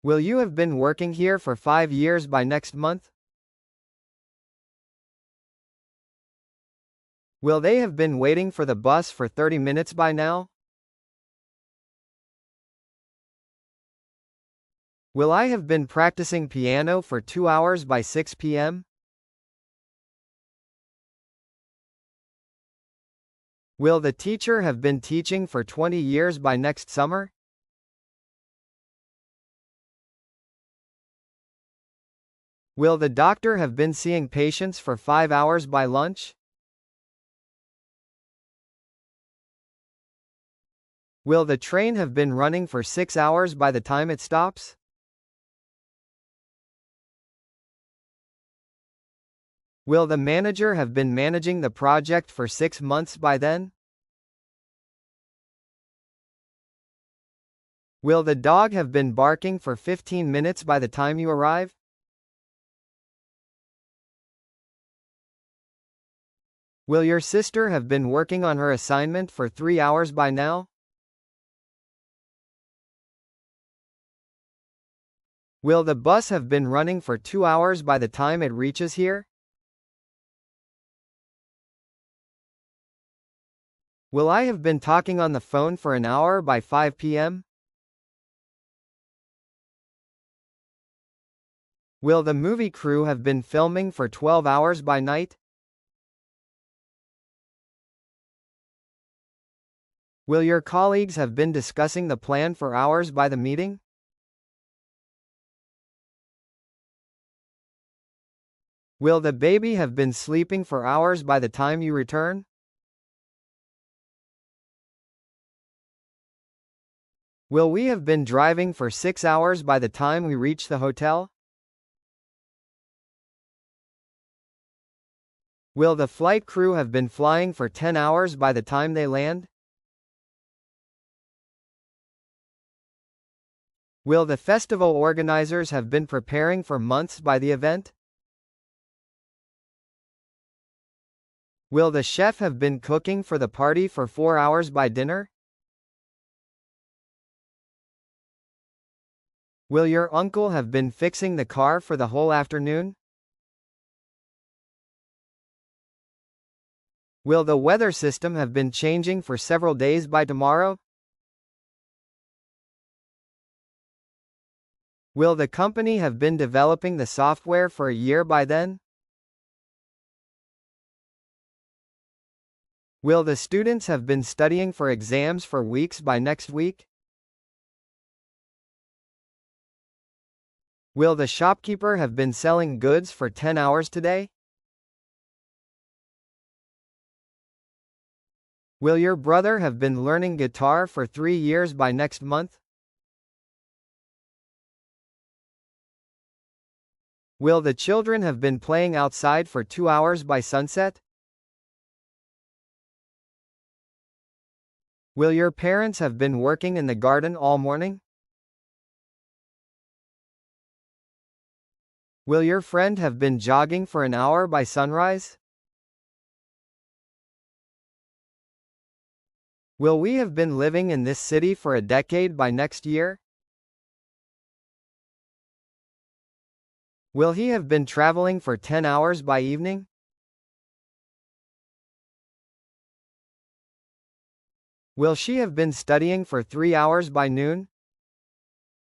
Will you have been working here for 5 years by next month? Will they have been waiting for the bus for 30 minutes by now? Will I have been practicing piano for 2 hours by 6 p.m.? Will the teacher have been teaching for 20 years by next summer? Will the doctor have been seeing patients for 5 hours by lunch? Will the train have been running for 6 hours by the time it stops? Will the manager have been managing the project for 6 months by then? Will the dog have been barking for 15 minutes by the time you arrive? Will your sister have been working on her assignment for 3 hours by now? Will the bus have been running for 2 hours by the time it reaches here? Will I have been talking on the phone for an hour by 5 p.m.? Will the movie crew have been filming for 12 hours by night? Will your colleagues have been discussing the plan for hours by the meeting? Will the baby have been sleeping for hours by the time you return? Will we have been driving for 6 hours by the time we reach the hotel? Will the flight crew have been flying for 10 hours by the time they land? Will the festival organizers have been preparing for months by the event? Will the chef have been cooking for the party for 4 hours by dinner? Will your uncle have been fixing the car for the whole afternoon? Will the weather system have been changing for several days by tomorrow? Will the company have been developing the software for a year by then? Will the students have been studying for exams for weeks by next week? Will the shopkeeper have been selling goods for 10 hours today? Will your brother have been learning guitar for 3 years by next month? Will the children have been playing outside for 2 hours by sunset? Will your parents have been working in the garden all morning? Will your friend have been jogging for an hour by sunrise? Will we have been living in this city for a decade by next year? Will he have been traveling for 10 hours by evening? Will she have been studying for 3 hours by noon?